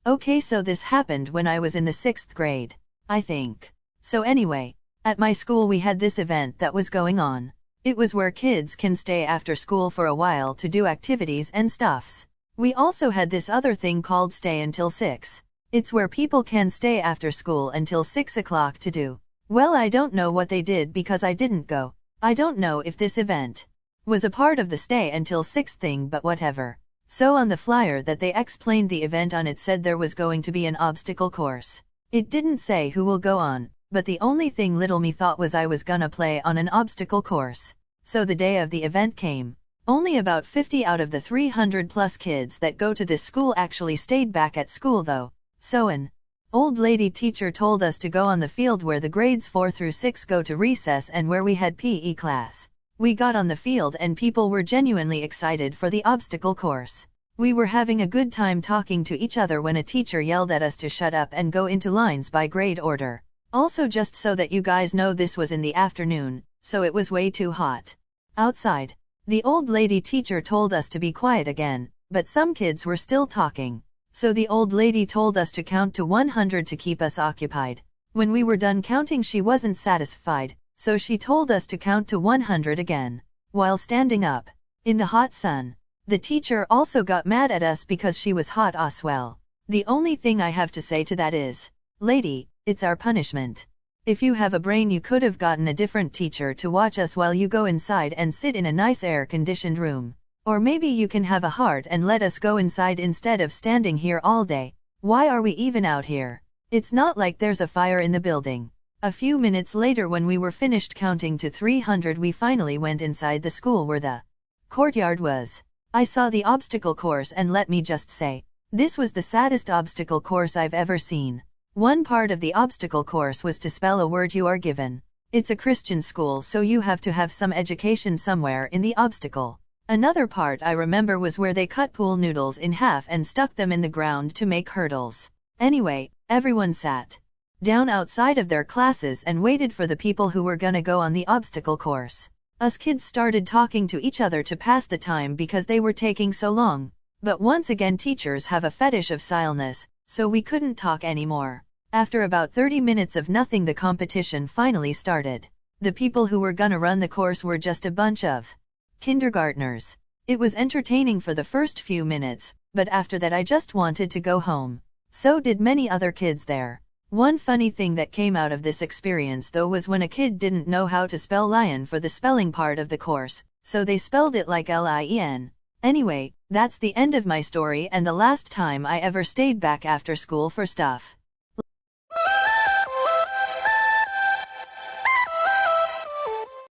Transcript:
Okay, so this happened when I was in the 6th grade, I think. So anyway, at my school we had this event that was going on. It was where kids can stay after school for a while to do activities and stuffs. We also had this other thing called Stay Until 6. It's where people can stay after school until 6 o'clock to do. Well, I don't know what they did because I didn't go. I don't know if this event was a part of the Stay Until 6 thing, but whatever. So on the flyer that they explained the event on, it said there was going to be an obstacle course. It didn't say who will go on, but the only thing little me thought was I was gonna play on an obstacle course. So the day of the event came. Only about 50 out of the 300 plus kids that go to this school actually stayed back at school though. So an old lady teacher told us to go on the field where the grades 4 through 6 go to recess and where we had PE class. We got on the field and people were genuinely excited for the obstacle course. We were having a good time talking to each other when a teacher yelled at us to shut up and go into lines by grade order. Also, just so that you guys know, this was in the afternoon, so it was way too hot outside. The old lady teacher told us to be quiet again, but some kids were still talking. So the old lady told us to count to 100 to keep us occupied. When we were done counting, she wasn't satisfied, so she told us to count to 100 again, while standing up in the hot sun. The teacher also got mad at us because she was hot as well. The only thing I have to say to that is, lady, it's our punishment. If you have a brain, you could have gotten a different teacher to watch us while you go inside and sit in a nice air-conditioned room. Or maybe you can have a heart and let us go inside instead of standing here all day. Why are we even out here? It's not like there's a fire in the building. A few minutes later, when we were finished counting to 300, we finally went inside the school where the courtyard was. I saw the obstacle course, and let me just say, this was the saddest obstacle course I've ever seen. One part of the obstacle course was to spell a word you are given. It's a Christian school, so you have to have some education somewhere in the obstacle. Another part I remember was where they cut pool noodles in half and stuck them in the ground to make hurdles. Anyway, everyone sat down outside of their classes and waited for the people who were gonna go on the obstacle course. Us kids started talking to each other to pass the time because they were taking so long. But once again, teachers have a fetish of silence, so we couldn't talk anymore. After about 30 minutes of nothing, the competition finally started. The people who were gonna run the course were just a bunch of kindergartners. It was entertaining for the first few minutes, but after that I just wanted to go home. So did many other kids there. One funny thing that came out of this experience though was when a kid didn't know how to spell lion for the spelling part of the course, so they spelled it like Lien. Anyway, that's the end of my story and the last time I ever stayed back after school for stuff.